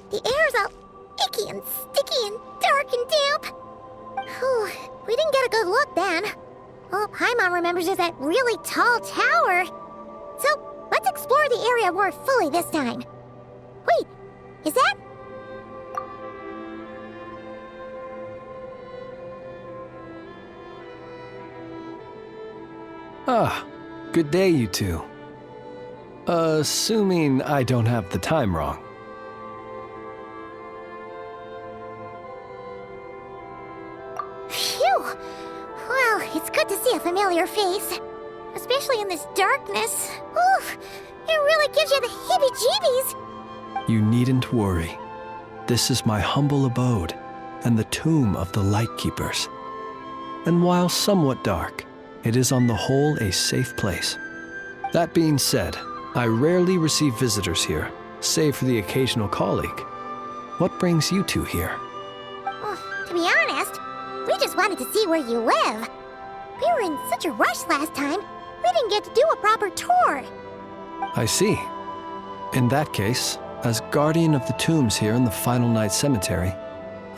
The air's all icky and sticky and dark and damp. Whew, we didn't get a good look then. All Paimon remembers is that really tall tower. So, let's explore the area more fully this time. Wait, is that... Ah, good day, you two. Assuming I don't have the time wrong. Phew! Well, it's good to see a familiar face. Especially in this darkness. Oof! It really gives you the heebie-jeebies! You needn't worry. This is my humble abode, and the tomb of the Lightkeepers. And while somewhat dark, it is on the whole a safe place. That being said, I rarely receive visitors here, save for the occasional colleague. What brings you two here? Well, to be honest, we just wanted to see where you live. We were in such a rush last time, we didn't get to do a proper tour. I see. In that case, as guardian of the tombs here in the Final Night Cemetery,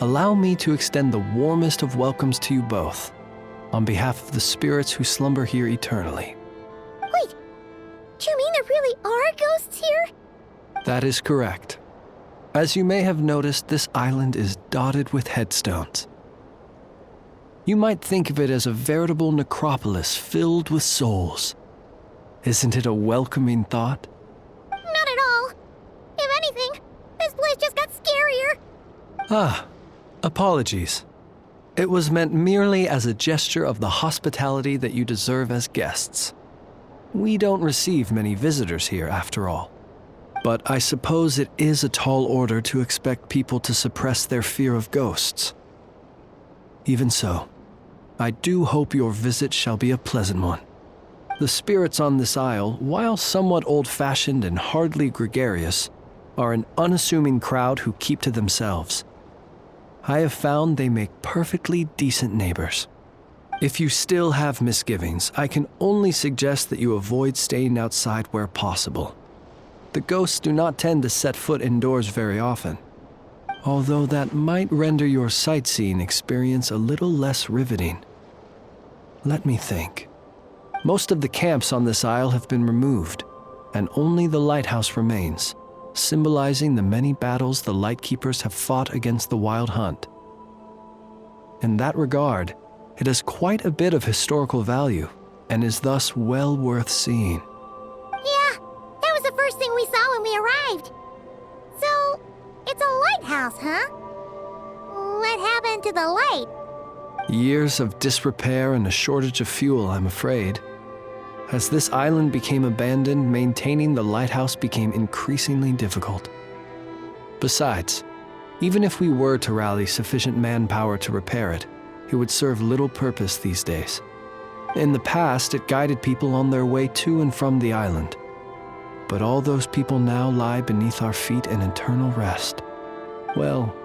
allow me to extend the warmest of welcomes to you both, on behalf of the spirits who slumber here eternally. Wait, do you mean there really are ghosts here? That is correct. As you may have noticed, this island is dotted with headstones. You might think of it as a veritable necropolis filled with souls. Isn't it a welcoming thought? Not at all. If anything, this place just got scarier. Ah, apologies. It was meant merely as a gesture of the hospitality that you deserve as guests. We don't receive many visitors here, after all. But I suppose it is a tall order to expect people to suppress their fear of ghosts. Even so, I do hope your visit shall be a pleasant one. The spirits on this isle, while somewhat old-fashioned and hardly gregarious, are an unassuming crowd who keep to themselves. I have found they make perfectly decent neighbors. If you still have misgivings, I can only suggest that you avoid staying outside where possible. The ghosts do not tend to set foot indoors very often, although that might render your sightseeing experience a little less riveting. Let me think. Most of the camps on this isle have been removed, and only the lighthouse remains, symbolizing the many battles the Lightkeepers have fought against the Wild Hunt. In that regard, it has quite a bit of historical value, and is thus well worth seeing. Yeah, that was the first thing we saw when we arrived. So, it's a lighthouse, huh? What happened to the light? Years of disrepair and a shortage of fuel, I'm afraid. As this island became abandoned, maintaining the lighthouse became increasingly difficult. Besides, even if we were to rally sufficient manpower to repair it, it would serve little purpose these days. In the past, it guided people on their way to and from the island. But all those people now lie beneath our feet in eternal rest. Well,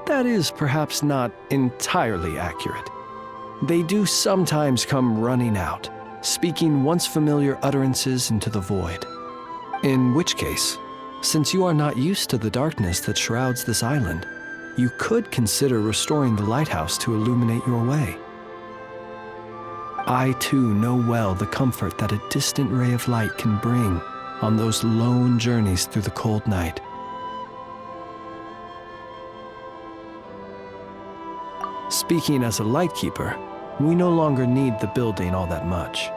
that is perhaps not entirely accurate. They do sometimes come running out, speaking once familiar utterances into the void. In which case, since you are not used to the darkness that shrouds this island, you could consider restoring the lighthouse to illuminate your way. I too know well the comfort that a distant ray of light can bring on those lone journeys through the cold night. Speaking as a lightkeeper, we no longer need the building all that much,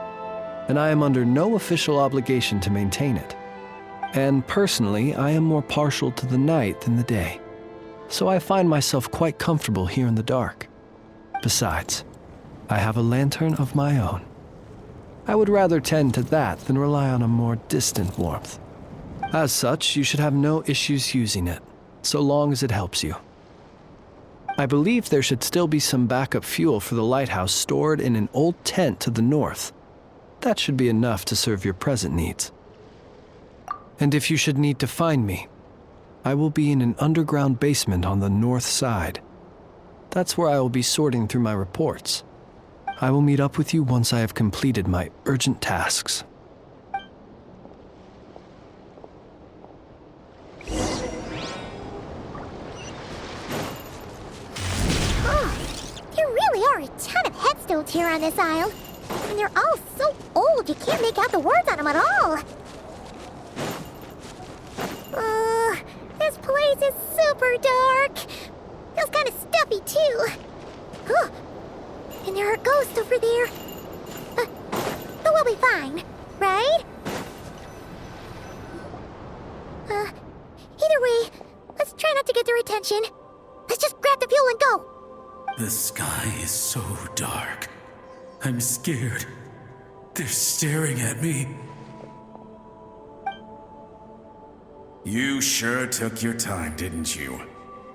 and I am under no official obligation to maintain it. And personally, I am more partial to the night than the day, so I find myself quite comfortable here in the dark. Besides, I have a lantern of my own. I would rather tend to that than rely on a more distant warmth. As such, you should have no issues using it, so long as it helps you. I believe there should still be some backup fuel for the lighthouse stored in an old tent to the north. That should be enough to serve your present needs. And if you should need to find me, I will be in an underground basement on the north side. That's where I will be sorting through my reports. I will meet up with you once I have completed my urgent tasks. on this aisle. And they're all so old you can't make out the words on them at all. This place is super dark. Feels kind of stuffy, too. Huh. And there are ghosts over there. But we'll be fine, right? Either way, let's try not to get their attention. Let's just grab the fuel and go. The sky is so dark. I'm scared. They're staring at me. You sure took your time, didn't you?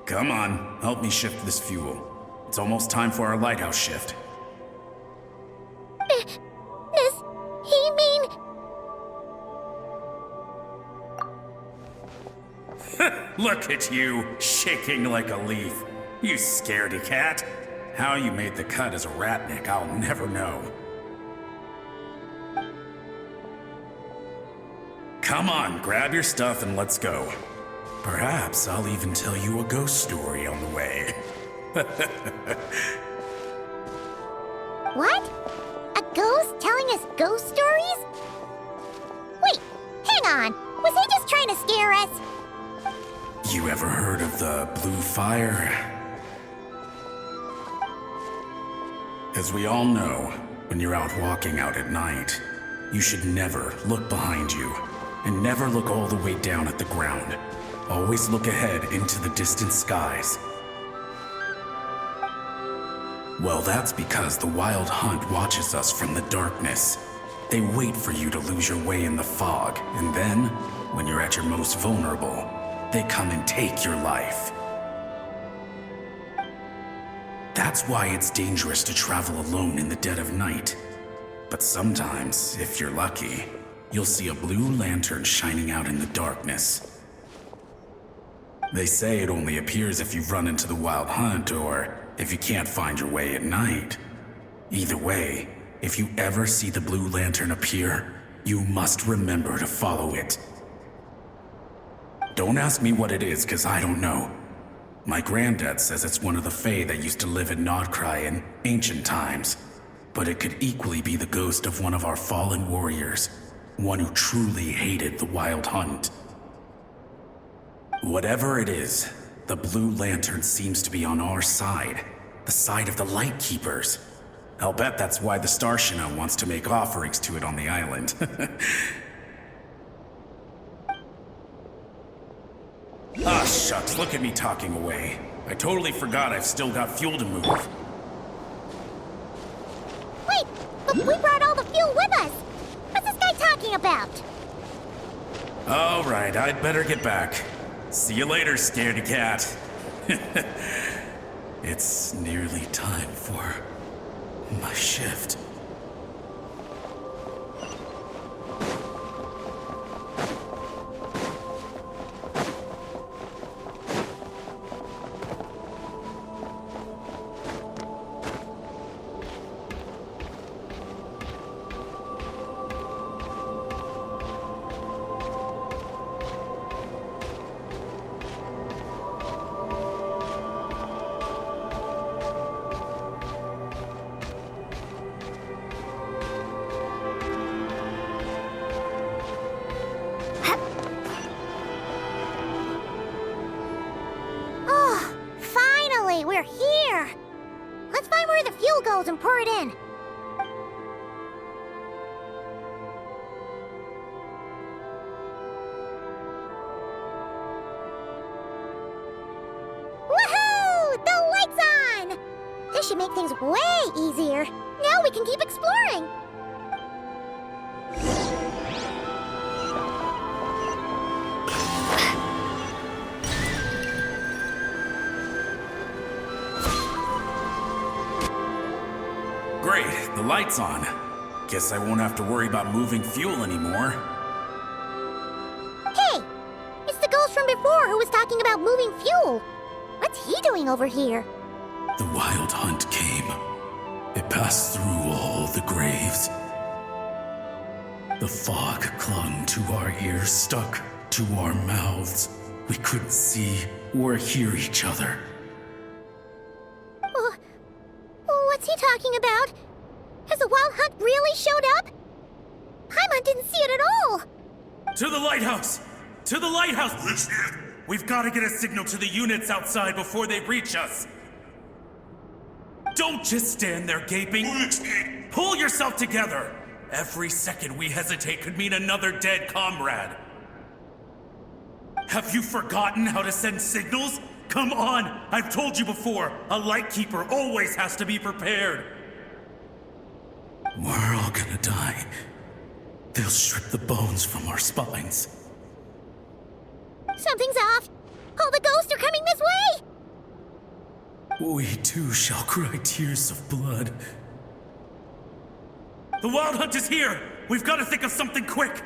Come on, help me shift this fuel. It's almost time for our lighthouse shift. Does he mean... Look at you, shaking like a leaf. You scaredy cat. How you made the cut as a ratnik, I'll never know. Come on, grab your stuff and let's go. Perhaps I'll even tell you a ghost story on the way. What? A ghost telling us ghost stories? Wait, hang on. Was he just trying to scare us? You ever heard of the blue fire? As we all know, when you're out walking out at night, you should never look behind you, and never look all the way down at the ground. Always look ahead into the distant skies. Well, that's because the Wild Hunt watches us from the darkness. They wait for you to lose your way in the fog, and then, when you're at your most vulnerable, they come and take your life. That's why it's dangerous to travel alone in the dead of night. But sometimes, if you're lucky, you'll see a blue lantern shining out in the darkness. They say it only appears if you've run into the Wild Hunt or if you can't find your way at night. Either way, if you ever see the blue lantern appear, you must remember to follow it. Don't ask me what it is, 'cause I don't know. My granddad says it's one of the Fae that used to live in Nod-Krai in ancient times. But it could equally be the ghost of one of our fallen warriors, one who truly hated the Wild Hunt. Whatever it is, the blue lantern seems to be on our side, the side of the Light Keepers. I'll bet that's why the Starshina wants to make offerings to it on the island. Ah, shucks, look at me talking away. I totally forgot I've still got fuel to move. Wait, but we brought all the fuel with us. What's this guy talking about? All right, I'd better get back. See you later, scaredy cat. It's nearly time for my shift. We're here! Let's find where the fuel goes and pour it in. Woohoo! The light's on! This should make things way easier. Now we can keep exploring. Great, the light's on. Guess I won't have to worry about moving fuel anymore. Hey! It's the ghost from before who was talking about moving fuel. What's he doing over here? The Wild Hunt came. It passed through all the graves. The fog clung to our ears, stuck to our mouths. We couldn't see or hear each other. What's he talking about? the Wild Hunt really showed up? Paimon didn't see it at all! To the lighthouse! To the lighthouse! We've got to get a signal to the units outside before they reach us. Don't just stand there gaping. Pull yourself together. Every second we hesitate could mean another dead comrade. Have you forgotten how to send signals? Come on! I've told you before, a lightkeeper always has to be prepared. We're all gonna die. They'll strip the bones from our spines. Something's off! All the ghosts are coming this way! We too shall cry tears of blood. The Wild Hunt is here! We've got to think of something quick!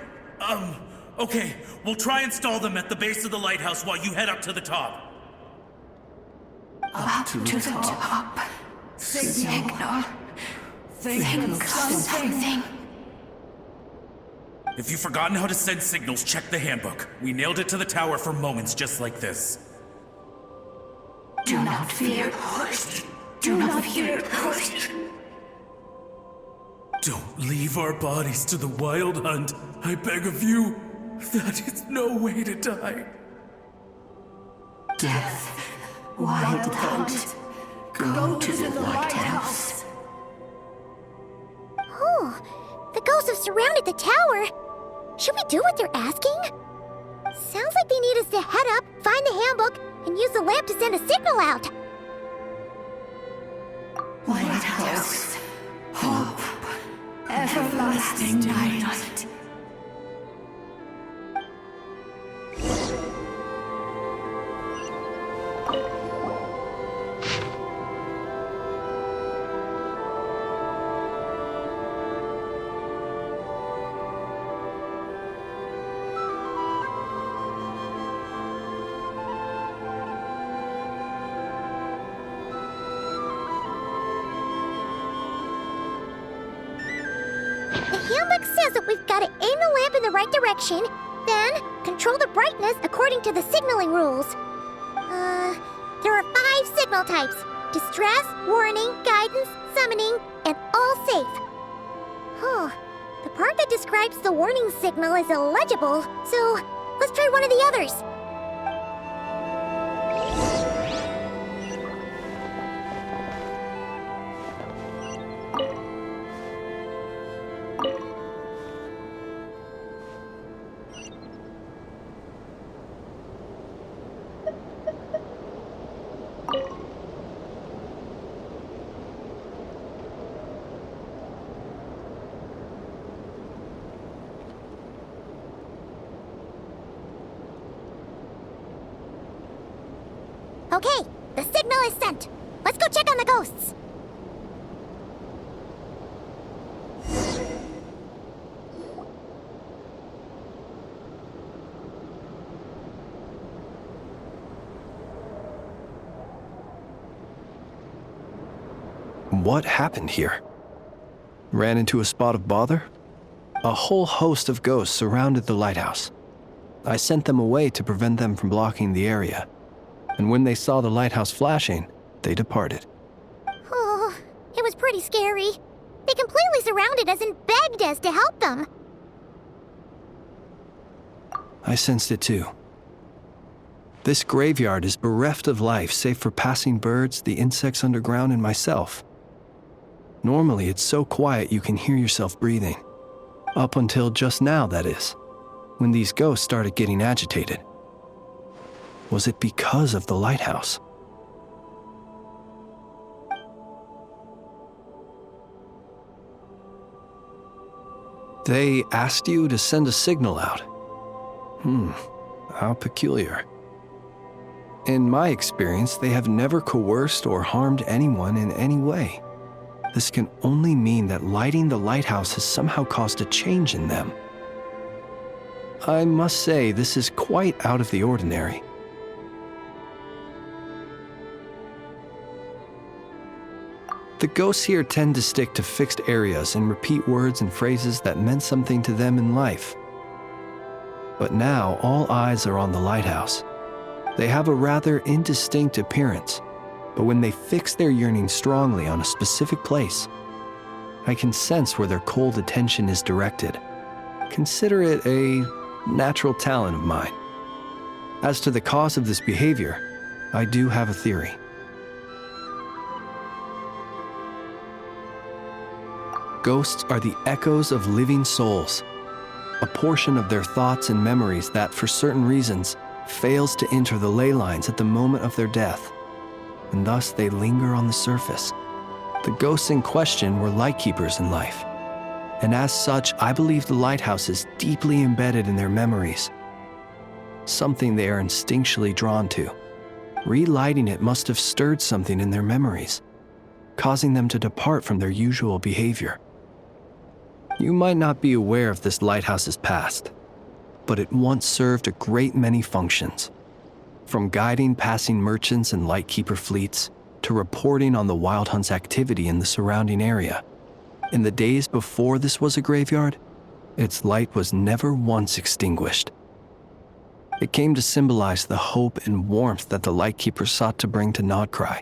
Okay, we'll try and stall them at the base of the lighthouse while you head up to the top. Up to the top. Signal. Think of something. If you've forgotten how to send signals, check the handbook. We nailed it to the tower for moments just like this. Do not fear. Do not fear. Don't leave our bodies to the Wild Hunt. I beg of you. That is no way to die. Death. Wild Hunt. Go to the lighthouse. Oh, the ghosts have surrounded the tower. Should we do what they're asking? Sounds like they need us to head up, find the handbook, and use the lamp to send a signal out. Lighthouse. Hope. Everlasting night. The handbook says that we've got to aim the lamp in the right direction, then control the brightness according to the signaling rules. There are 5 signal types: distress, warning, guidance, summoning, and all safe. Oh, the part that describes the warning signal is illegible, so let's try one of the others. Okay, the signal is sent. Let's go check on the ghosts. What happened here? Ran into a spot of bother? A whole host of ghosts surrounded the lighthouse. I sent them away to prevent them from blocking the area. And when they saw the lighthouse flashing, they departed. Oh, it was pretty scary. They completely surrounded us and begged us to help them. I sensed it too. This graveyard is bereft of life save for passing birds, the insects underground, and myself. Normally, it's so quiet you can hear yourself breathing. Up until just now, that is, when these ghosts started getting agitated. Was it because of the lighthouse? They asked you to send a signal out. How peculiar. In my experience, they have never coerced or harmed anyone in any way. This can only mean that lighting the lighthouse has somehow caused a change in them. I must say, this is quite out of the ordinary. The ghosts here tend to stick to fixed areas and repeat words and phrases that meant something to them in life. But now, all eyes are on the lighthouse. They have a rather indistinct appearance, but when they fix their yearning strongly on a specific place, I can sense where their cold attention is directed. Consider it a natural talent of mine. As to the cause of this behavior, I do have a theory. Ghosts are the echoes of living souls, a portion of their thoughts and memories that, for certain reasons, fails to enter the ley lines at the moment of their death, and thus they linger on the surface. The ghosts in question were lightkeepers in life, and as such, I believe the lighthouse is deeply embedded in their memories, something they are instinctually drawn to. Relighting it must have stirred something in their memories, causing them to depart from their usual behavior. You might not be aware of this lighthouse's past, but it once served a great many functions, from guiding passing merchants and lightkeeper fleets to reporting on the Wild Hunt's activity in the surrounding area. In the days before this was a graveyard, its light was never once extinguished. It came to symbolize the hope and warmth that the lightkeeper sought to bring to Nod-Krai.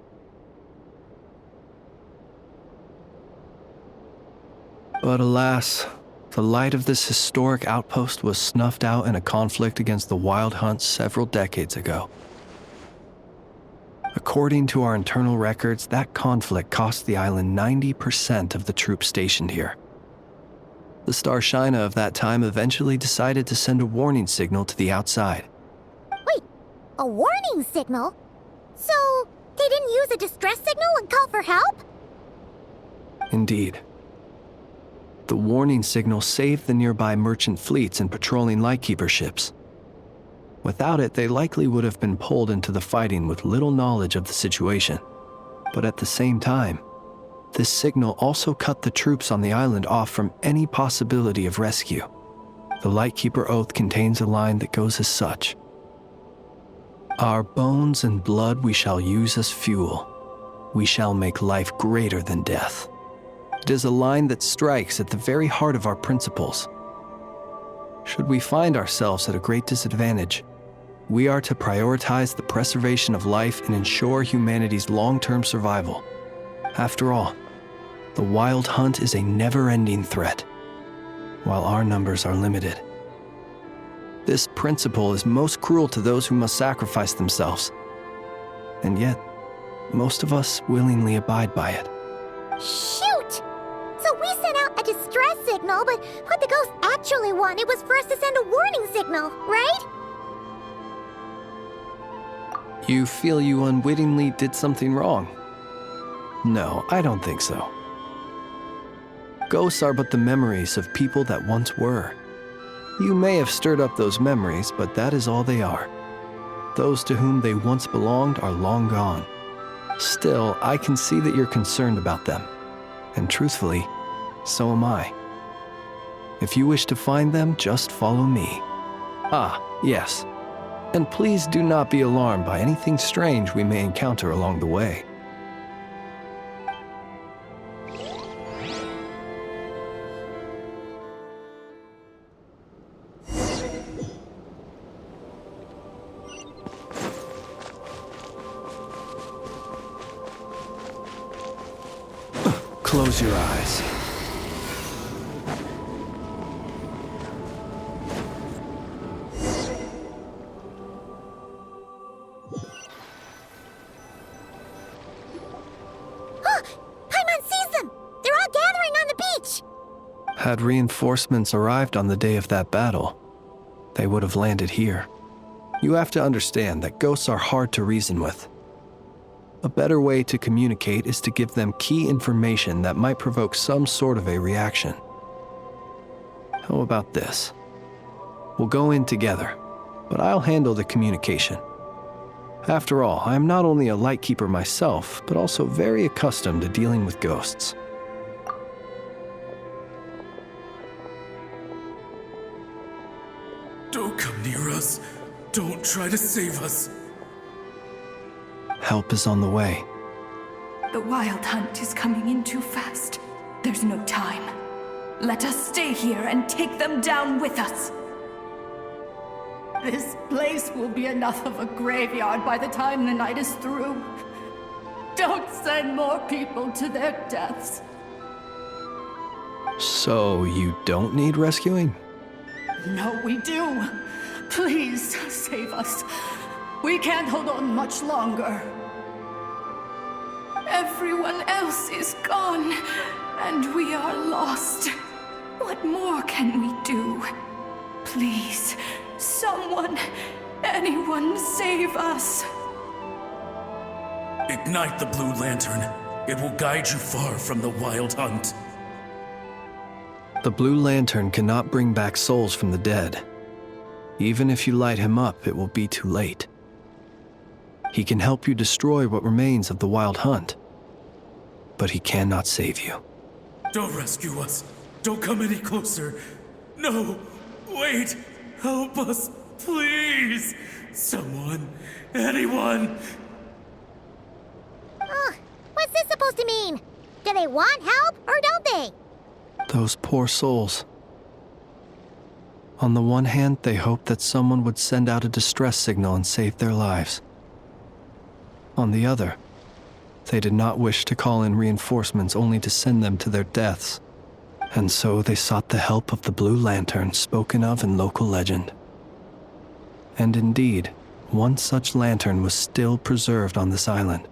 But alas, the light of this historic outpost was snuffed out in a conflict against the Wild Hunt several decades ago. According to our internal records, that conflict cost the island 90% of the troops stationed here. The Starshina of that time eventually decided to send a warning signal to the outside. Wait, a warning signal? So, they didn't use a distress signal and call for help? Indeed. The warning signal saved the nearby merchant fleets and patrolling lightkeeper ships. Without it, they likely would have been pulled into the fighting with little knowledge of the situation. But at the same time, this signal also cut the troops on the island off from any possibility of rescue. The Lightkeeper Oath contains a line that goes as such: "Our bones and blood we shall use as fuel. We shall make life greater than death." It is a line that strikes at the very heart of our principles. Should we find ourselves at a great disadvantage, we are to prioritize the preservation of life and ensure humanity's long-term survival. After all, the Wild Hunt is a never-ending threat, while our numbers are limited. This principle is most cruel to those who must sacrifice themselves, and yet, most of us willingly abide by it. Shoot! So we sent out a distress signal, but what the ghost actually wanted was for us to send a warning signal, right? You feel you unwittingly did something wrong? No, I don't think so. Ghosts are but the memories of people that once were. You may have stirred up those memories, but that is all they are. Those to whom they once belonged are long gone. Still, I can see that you're concerned about them. And truthfully, so am I. If you wish to find them, just follow me. Ah, yes. And please do not be alarmed by anything strange we may encounter along the way. Close your eyes. Paimon sees them! They're all gathering on the beach! Had reinforcements arrived on the day of that battle, they would have landed here. You have to understand that ghosts are hard to reason with. A better way to communicate is to give them key information that might provoke some sort of a reaction. How about this? We'll go in together, but I'll handle the communication. After all, I am not only a lightkeeper myself, but also very accustomed to dealing with ghosts. Don't come near us. Don't try to save us. Help is on the way. The Wild Hunt is coming in too fast. There's no time. Let us stay here and take them down with us. This place will be enough of a graveyard by the time the night is through. Don't send more people to their deaths. So you don't need rescuing? No, we do. Please save us. We can't hold on much longer. Everyone else is gone, and we are lost. What more can we do? Please, someone, anyone save us. Ignite the blue lantern. It will guide you far from the wild hunt. The blue lantern cannot bring back souls from the dead. Even if you light him up, it will be too late. He can help you destroy what remains of the wild hunt, but he cannot save you. Don't rescue us. Don't come any closer. No, wait. Help us, please. Someone, anyone. What's this supposed to mean? Do they want help or don't they? Those poor souls. On the one hand, they hoped that someone would send out a distress signal and save their lives. On the other, they did not wish to call in reinforcements only to send them to their deaths. And so they sought the help of the Blue Lantern spoken of in local legend. And indeed, one such lantern was still preserved on this island.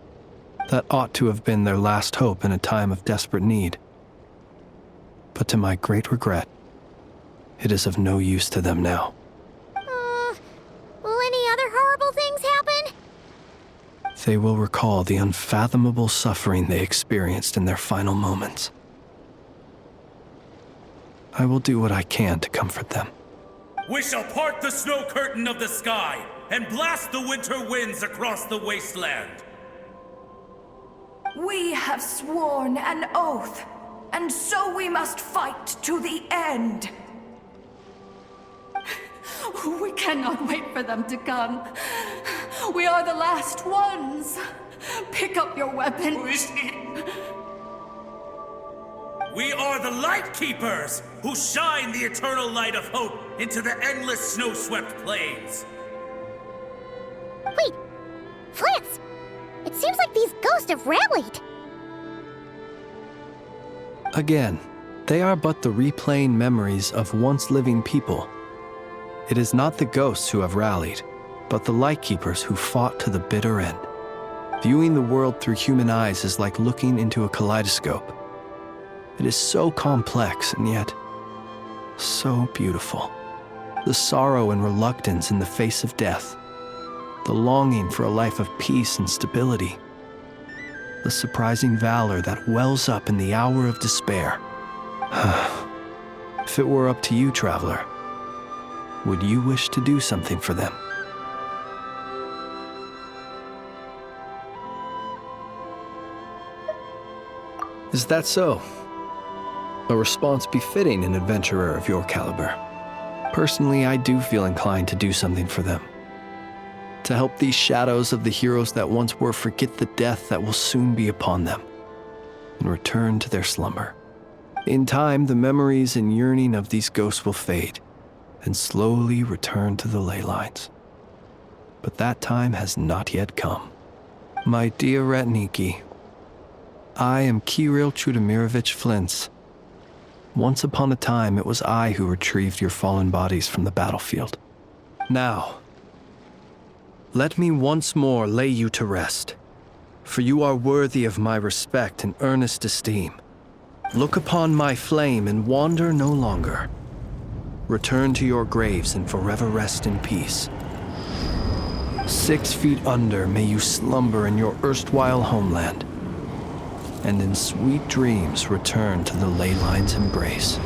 That ought to have been their last hope in a time of desperate need. But to my great regret, it is of no use to them now. Will any other horrible things happen? They will recall the unfathomable suffering they experienced in their final moments. I will do what I can to comfort them. We shall part the snow curtain of the sky and blast the winter winds across the wasteland. We have sworn an oath, and so we must fight to the end. We cannot wait for them to come. We are the last ones. Pick up your weapons. We are the Light Keepers, who shine the eternal light of hope into the endless snow-swept plains. Wait, France! It seems like these ghosts have rallied. Again, they are but the replaying memories of once living people. It is not the ghosts who have rallied, but the Lightkeepers who fought to the bitter end. Viewing the world through human eyes is like looking into a kaleidoscope. It is so complex and yet so beautiful. The sorrow and reluctance in the face of death. The longing for a life of peace and stability. The surprising valor that wells up in the hour of despair. If it were up to you, traveler, would you wish to do something for them? Is that so? A response befitting an adventurer of your caliber. Personally, I do feel inclined to do something for them. To help these shadows of the heroes that once were forget the death that will soon be upon them, and return to their slumber. In time, the memories and yearning of these ghosts will fade, and slowly return to the ley lines. But that time has not yet come. My dear Ratniki, I am Kirill Trudamirovich Flintz. Once upon a time, it was I who retrieved your fallen bodies from the battlefield. Now, let me once more lay you to rest, for you are worthy of my respect and earnest esteem. Look upon my flame and wander no longer. Return to your graves and forever rest in peace. 6 feet under may you slumber in your erstwhile homeland, and in sweet dreams return to the ley line's embrace.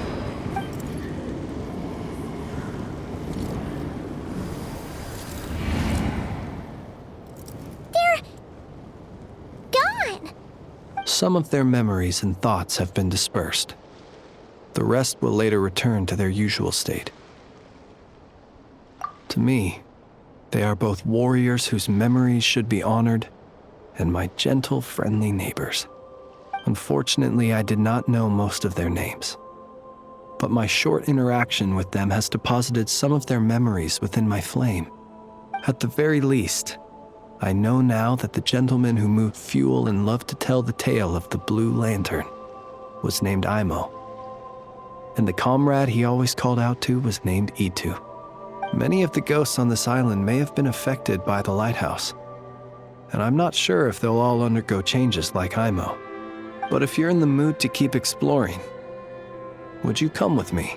They're gone. Some of their memories and thoughts have been dispersed. The rest will later return to their usual state. To me, they are both warriors whose memories should be honored, and my gentle, friendly neighbors. Unfortunately, I did not know most of their names, but my short interaction with them has deposited some of their memories within my flame. At the very least, I know now that the gentleman who moved fuel and loved to tell the tale of the Blue Lantern was named Imo. and the comrade he always called out to was named Itu. Many of the ghosts on this island may have been affected by the lighthouse, and I'm not sure if they'll all undergo changes like Imo. But if you're in the mood to keep exploring, would you come with me?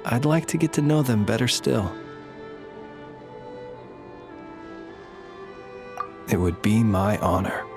I'd like to get to know them better still. It would be my honor.